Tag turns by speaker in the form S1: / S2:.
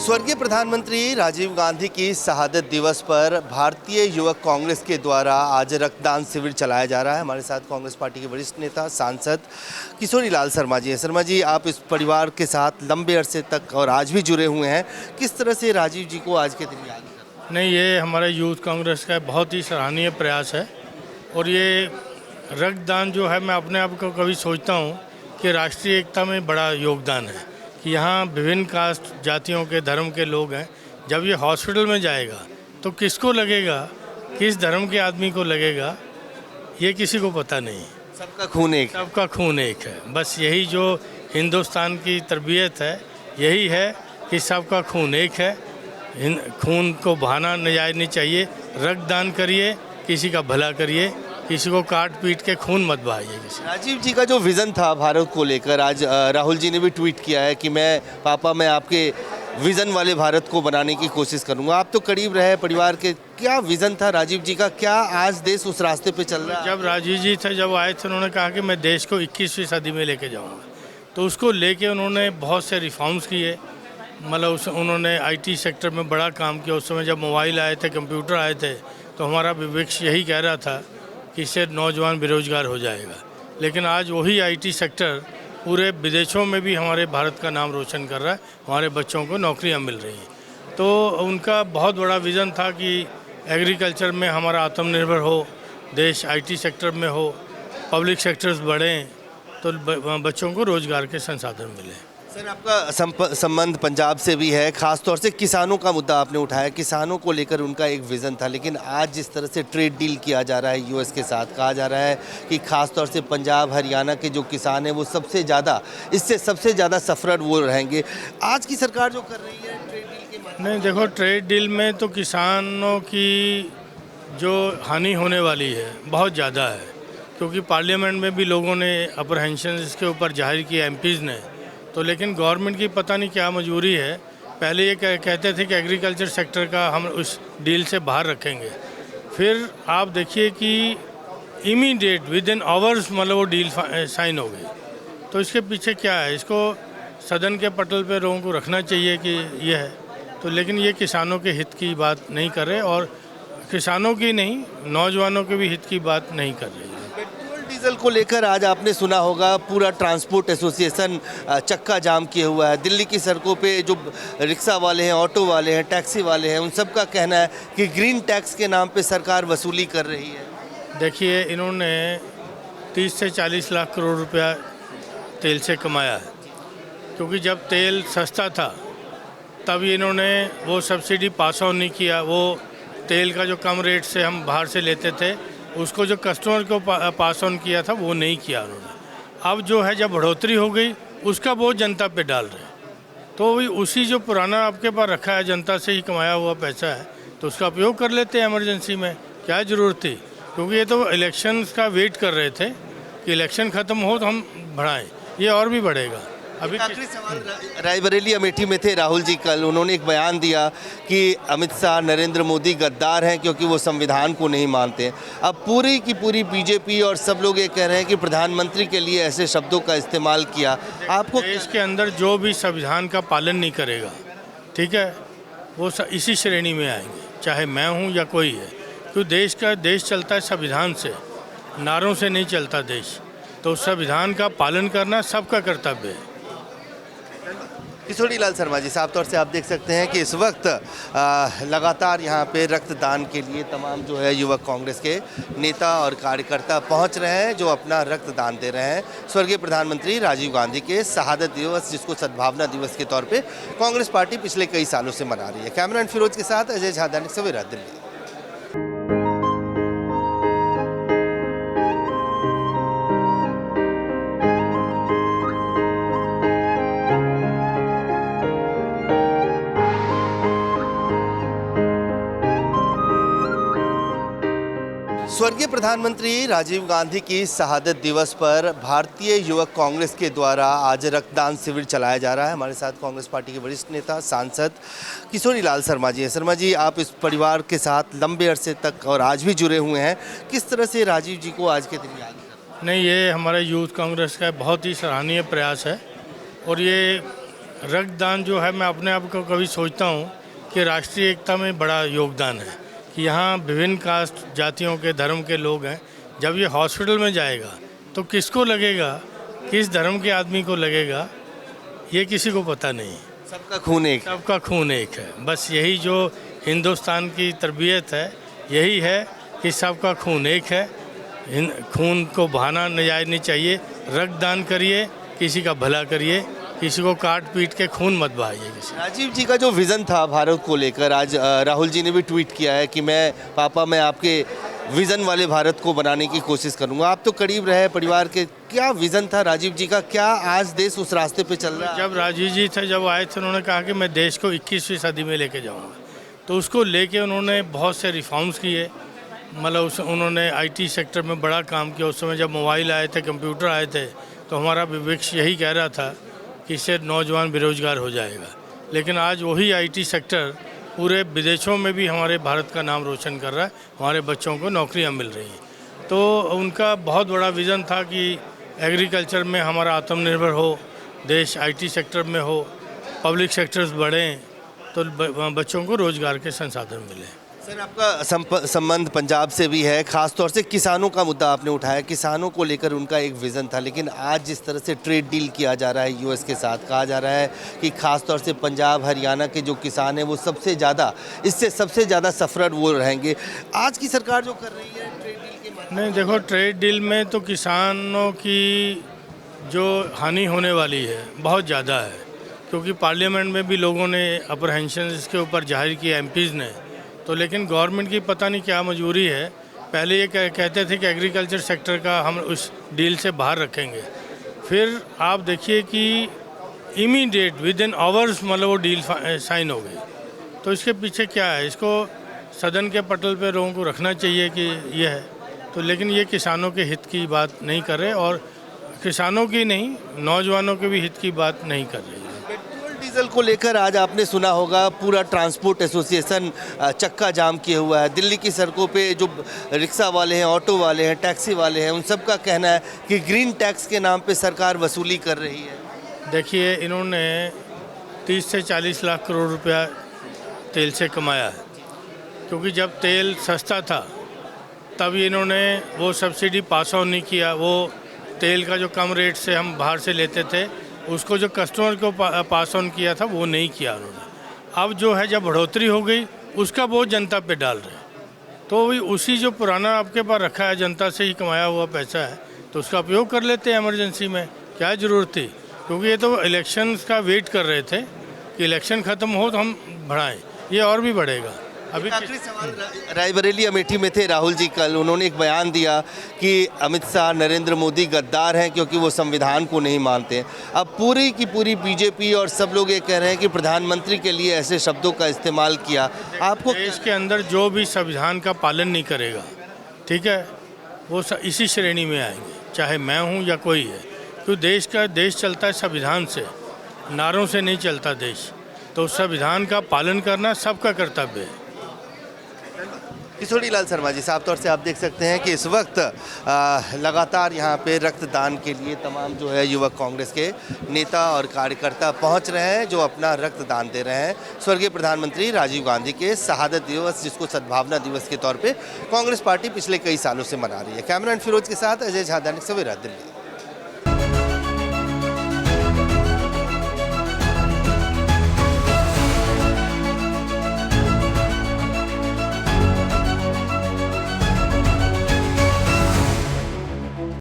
S1: स्वर्गीय प्रधानमंत्री राजीव गांधी की शहादत दिवस पर भारतीय युवक कांग्रेस के द्वारा आज रक्तदान शिविर चलाया जा रहा है। हमारे साथ कांग्रेस पार्टी के वरिष्ठ नेता सांसद किशोरी लाल शर्मा जी हैं। शर्मा जी, आप इस परिवार के साथ लंबे अरसे तक और आज भी जुड़े हुए हैं, किस तरह से राजीव जी को आज के दिन याद करते हैं?
S2: नहीं, ये हमारे यूथ कांग्रेस का बहुत ही सराहनीय प्रयास है। और ये रक्तदान जो है, मैं अपने आप को कभी सोचता हूँ कि राष्ट्रीय एकता में बड़ा योगदान है कि यहाँ विभिन्न कास्ट जातियों के धर्म के लोग हैं। जब ये हॉस्पिटल में जाएगा तो किसको लगेगा, किस धर्म के आदमी को लगेगा, ये किसी को पता नहीं।
S1: सबका खून एक,
S2: सबका खून एक है। बस यही जो हिंदुस्तान की तरबियत है, यही है कि सबका खून एक है। खून को बहाना जायज़ नहीं चाहिए। रक्तदान करिए, किसी का भला करिए, किसी को काट पीट के खून मत बहाइए किसी।
S1: राजीव जी का जो विज़न था भारत को लेकर, आज राहुल जी ने भी ट्वीट किया है कि मैं आपके विज़न वाले भारत को बनाने की कोशिश करूंगा। आप तो करीब रहे परिवार के, क्या विज़न था राजीव जी का, क्या आज देश उस रास्ते पे चल रहा है?
S2: जब राजीव जी थे, जब आए थे, उन्होंने कहा कि मैं देश को 21वीं सदी में लेके जाऊंगा। तो उसको लेके उन्होंने बहुत से रिफॉर्म्स किए। मतलब उन्होंने IT सेक्टर में बड़ा काम किया। उस समय जब मोबाइल आए थे, कंप्यूटर आए थे, तो हमारा विपक्ष यही कह रहा था कि इससे नौजवान बेरोजगार हो जाएगा। लेकिन आज वही IT सेक्टर पूरे विदेशों में भी हमारे भारत का नाम रोशन कर रहा है। हमारे बच्चों को नौकरियां मिल रही हैं। तो उनका बहुत बड़ा विज़न था कि एग्रीकल्चर में हमारा आत्मनिर्भर हो, देश IT सेक्टर में हो, पब्लिक सेक्टर्स बढ़ें, तो बच्चों को रोज़गार के संसाधन मिले।
S1: सर, आपका संबंध पंजाब से भी है, खास तौर से किसानों का मुद्दा आपने उठाया। किसानों को लेकर उनका एक विज़न था, लेकिन आज जिस तरह से ट्रेड डील किया जा रहा है US के साथ, कहा जा रहा है कि खास तौर से पंजाब हरियाणा के जो किसान हैं वो इससे सबसे ज़्यादा सफरर वो रहेंगे। आज की सरकार जो कर रही है ट्रेड डील के माध्यम।
S2: नहीं, देखो, ट्रेड डील में तो किसानों की जो हानि होने वाली है बहुत ज़्यादा है, क्योंकि पार्लियामेंट में भी लोगों ने अप्रहेंशन इसके ऊपर जाहिर किया, MPs ने। तो लेकिन गवर्नमेंट की पता नहीं क्या मजबूरी है। पहले ये कहते थे कि एग्रीकल्चर सेक्टर का हम उस डील से बाहर रखेंगे। फिर आप देखिए कि इमीडिएट विद इन आवर्स मतलब वो डील साइन हो गई। तो इसके पीछे क्या है? इसको सदन के पटल पे लोगों को रखना चाहिए कि ये है। तो लेकिन ये किसानों के हित की बात नहीं कर रहे, और किसानों की नहीं, नौजवानों के भी हित की बात नहीं कर रही है।
S1: डीजल को लेकर आज आपने सुना होगा पूरा ट्रांसपोर्ट एसोसिएशन चक्का जाम किया हुआ है। दिल्ली की सड़कों पे जो रिक्शा वाले हैं, ऑटो वाले हैं, टैक्सी वाले हैं, उन सब का कहना है कि ग्रीन टैक्स के नाम पे सरकार वसूली कर रही है।
S2: देखिए, इन्होंने 30 से 40 लाख करोड़ रुपया तेल से कमाया है, क्योंकि जब तेल सस्ता था तब इन्होंने वो सब्सिडी पास ऑन नहीं किया। वो तेल का जो कम रेट से हम बाहर से लेते थे, उसको जो कस्टमर को पास ऑन किया था वो नहीं किया उन्होंने। अब जो है, जब बढ़ोतरी हो गई, उसका बोझ जनता पे डाल रहे हैं। तो वही उसी जो पुराना आपके पास रखा है, जनता से ही कमाया हुआ पैसा है, तो उसका उपयोग कर लेते हैं इमरजेंसी में। क्या ज़रूरत थी? क्योंकि ये तो इलेक्शन का वेट कर रहे थे कि इलेक्शन ख़त्म हो तो हम बढ़ाएं। ये और भी बढ़ेगा। अभी
S1: आखिरी सवाल, रायबरेली अमेठी में थे राहुल जी कल, उन्होंने एक बयान दिया कि अमित शाह, नरेंद्र मोदी गद्दार हैं क्योंकि वो संविधान को नहीं मानते। अब पूरी की पूरी बीजेपी और सब लोग ये कह रहे हैं कि प्रधानमंत्री के लिए ऐसे शब्दों का इस्तेमाल किया। आपको
S2: देश के अंदर जो भी संविधान का पालन नहीं करेगा, ठीक है, वो इसी श्रेणी में आएंगे, चाहे मैं हूँ या कोई है। क्योंकि देश चलता है संविधान से, नारों से नहीं चलता देश। तो संविधान का पालन करना सबका कर्तव्य है।
S1: किशोरी लाल शर्मा जी, साफ तौर से आप देख सकते हैं कि इस वक्त लगातार यहाँ पे रक्तदान के लिए तमाम जो है युवक कांग्रेस के नेता और कार्यकर्ता पहुँच रहे हैं, जो अपना रक्तदान दे रहे हैं स्वर्गीय प्रधानमंत्री राजीव गांधी के शहादत दिवस, जिसको सद्भावना दिवस के तौर पे कांग्रेस पार्टी पिछले कई सालों से मना रही है। कैमरामैन फिरोज के साथ अजय झा, दैनिक सवेरा, दिल्ली। स्वर्गीय प्रधानमंत्री राजीव गांधी की शहादत दिवस पर भारतीय युवक कांग्रेस के द्वारा आज रक्तदान शिविर चलाया जा रहा है। हमारे साथ कांग्रेस पार्टी के वरिष्ठ नेता सांसद किशोरी लाल शर्मा जी हैं। शर्मा जी, आप इस परिवार के साथ लंबे अरसे तक और आज भी जुड़े हुए हैं, किस तरह से राजीव जी को आज के दिन याद करते हैं?
S2: नहीं, ये हमारे यूथ कांग्रेस का बहुत ही सराहनीय प्रयास है। और ये रक्तदान जो है, मैं अपने आप को कभी सोचता हूँ कि राष्ट्रीय एकता में बड़ा योगदान है कि यहाँ विभिन्न कास्ट जातियों के धर्म के लोग हैं। जब ये हॉस्पिटल में जाएगा तो किसको लगेगा, किस धर्म के आदमी को लगेगा, ये किसी को पता नहीं।
S1: सबका खून एक है।
S2: सबका खून एक है। बस यही जो हिंदुस्तान की तरबियत है, यही है कि सबका खून एक है। खून को बहाना जायज़ नहीं चाहिए। रक्तदान करिए, किसी का भला करिए, किसी को काट पीट के खून मत बहाइए किसी।
S1: राजीव जी का जो विज़न था भारत को लेकर, आज राहुल जी ने भी ट्वीट किया है कि मैं आपके विज़न वाले भारत को बनाने की कोशिश करूंगा। आप तो करीब रहे परिवार के, क्या विज़न था राजीव जी का, क्या आज देश उस रास्ते पे चल रहा है?
S2: जब राजीव जी थे, जब आए थे, उन्होंने कहा कि मैं देश को 21वीं सदी में लेके जाऊंगा, तो उसको लेके उन्होंने बहुत से रिफॉर्म्स किए। मतलब उन्होंने आईटी सेक्टर में बड़ा काम किया। उस समय जब मोबाइल आए थे, कंप्यूटर आए थे, तो हमारा विपक्ष यही कह रहा था कि इससे नौजवान बेरोजगार हो जाएगा। लेकिन आज वही आईटी सेक्टर पूरे विदेशों में भी हमारे भारत का नाम रोशन कर रहा है। हमारे बच्चों को नौकरियां मिल रही हैं। तो उनका बहुत बड़ा विज़न था कि एग्रीकल्चर में हमारा आत्मनिर्भर हो, देश आईटी सेक्टर में हो, पब्लिक सेक्टर्स बढ़ें, तो बच्चों को रोज़गार के संसाधन मिले।
S1: सर, आपका संबंध पंजाब से भी है, खासतौर से किसानों का मुद्दा आपने उठाया। किसानों को लेकर उनका एक विज़न था, लेकिन आज जिस तरह से ट्रेड डील किया जा रहा है यूएस के साथ, कहा जा रहा है कि खासतौर से पंजाब हरियाणा के जो किसान हैं वो इससे सबसे ज़्यादा सफरर वो रहेंगे। आज की सरकार जो कर रही है ट्रेड डील के माध्यम।
S2: नहीं, देखो, ट्रेड डील में तो किसानों की जो हानि होने वाली है बहुत ज़्यादा है, क्योंकि पार्लियामेंट में भी लोगों ने अप्रहेंशन इसके ऊपर जाहिर किया, एमपीज़ ने। तो लेकिन गवर्नमेंट की पता नहीं क्या मजबूरी है। पहले ये कहते थे कि एग्रीकल्चर सेक्टर का हम उस डील से बाहर रखेंगे, फिर आप देखिए कि इमीडिएट विद इन आवर्स मतलब वो डील साइन हो गई। तो इसके पीछे क्या है? इसको सदन के पटल पे लोगों को रखना चाहिए कि ये है। तो लेकिन ये किसानों के हित की बात नहीं कर रहे, और किसानों की नहीं, नौजवानों के भी हित की बात नहीं कर रही है।
S1: पेट्रोल डीजल को लेकर आज आपने सुना होगा पूरा ट्रांसपोर्ट एसोसिएशन चक्का जाम किया हुआ है। दिल्ली की सड़कों पे जो रिक्शा वाले हैं, ऑटो वाले हैं, टैक्सी वाले हैं, उन सब का कहना है कि ग्रीन टैक्स के नाम पे सरकार वसूली कर रही है।
S2: देखिए, इन्होंने 30 से 40 लाख करोड़ रुपया तेल से कमाया है, क्योंकि जब तेल सस्ता था तब इन्होंने वो सब्सिडी पास ऑन नहीं किया। वो तेल का जो कम रेट से हम बाहर से लेते थे, उसको जो कस्टमर को पास ऑन किया था, वो नहीं किया उन्होंने। अब जो है, जब बढ़ोतरी हो गई, उसका बोझ जनता पे डाल रहे हैं। तो वही उसी जो पुराना आपके पास रखा है, जनता से ही कमाया हुआ पैसा है, तो उसका उपयोग कर लेते हैं इमरजेंसी में। क्या ज़रूरत थी? क्योंकि ये तो इलेक्शंस का वेट कर रहे थे कि इलेक्शन ख़त्म हो तो हम बढ़ाएं, ये और भी बढ़ेगा। अभी
S1: आखिरी सवाल, रायबरेली अमेठी में थे राहुल जी कल, उन्होंने एक बयान दिया कि अमित शाह, नरेंद्र मोदी गद्दार हैं क्योंकि वो संविधान को नहीं मानते। अब पूरी की पूरी बीजेपी और सब लोग ये कह रहे हैं कि प्रधानमंत्री के लिए ऐसे शब्दों का इस्तेमाल किया। आपको
S2: देश के अंदर जो भी संविधान का पालन नहीं करेगा, ठीक है, वो इसी श्रेणी में आएंगे, चाहे मैं हूँ या कोई है। क्योंकि देश चलता है संविधान से, नारों से नहीं चलता देश। तो संविधान का पालन करना सबका कर्तव्य है।
S1: किशोरी लाल शर्मा जी, साफ तौर से आप देख सकते हैं कि इस वक्त लगातार यहाँ पे रक्तदान के लिए तमाम जो है युवक कांग्रेस के नेता और कार्यकर्ता पहुँच रहे हैं, जो अपना रक्तदान दे रहे हैं स्वर्गीय प्रधानमंत्री राजीव गांधी के शहादत दिवस, जिसको सद्भावना दिवस के तौर पे कांग्रेस पार्टी पिछले कई सालों से मना रही है। कैमरामैन फिरोज के साथ अजय झा, दैनिक सवेरा, दिल्ली।